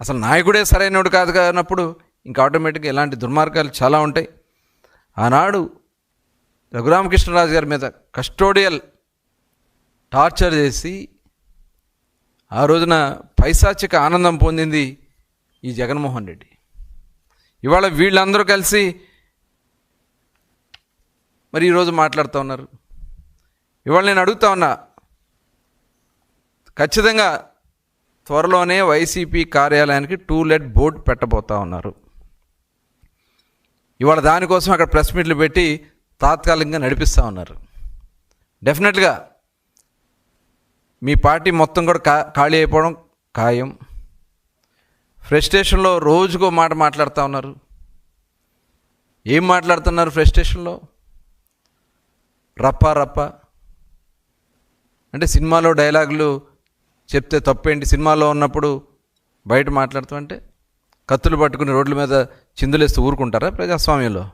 అసలు నాయకుడే సరైనడు కాదు కానప్పుడు ఇంకా ఆటోమేటిక్గా ఇలాంటి దుర్మార్గాలు చాలా ఉంటాయి. ఆనాడు రఘురామకృష్ణరాజు గారి మీద కస్టోడియల్ టార్చర్ చేసి ఆ రోజున పైశాచిక ఆనందం పొందింది ఈ జగన్మోహన్ రెడ్డి. ఇవాళ వీళ్ళందరూ కలిసి మరి ఈరోజు మాట్లాడుతూ ఉన్నారు. ఇవాళ నేను అడుగుతా ఉన్నా, ఖచ్చితంగా త్వరలోనే వైసీపీ కార్యాలయానికి టూలెట్ బోర్డు పెట్టబోతూ ఉన్నారు. ఇవాళ దానికోసం అక్కడ ప్రెస్ మీట్లు పెట్టి తాత్కాలికంగా నడిపిస్తూ ఉన్నారు. డెఫినెట్గా మీ పార్టీ మొత్తం కూడా ఖాళీ అయిపోవడం ఖాయం. ఫ్రస్ట్రేషన్లో రోజుకో మాట మాట్లాడుతూ ఉన్నారు. ఏం మాట్లాడుతున్నారు ఫ్రస్ట్రేషన్లో? రప్ప రప్ప అంటే సినిమాలో డైలాగులు చెప్తే తప్పేంటి, సినిమాలో ఉన్నప్పుడు బయట మాట్లాడుతూ అంటే కత్తులు పట్టుకుని రోడ్ల మీద చిందులేస్తూ ఊరుకుంటారా ప్రజాస్వామ్యంలో?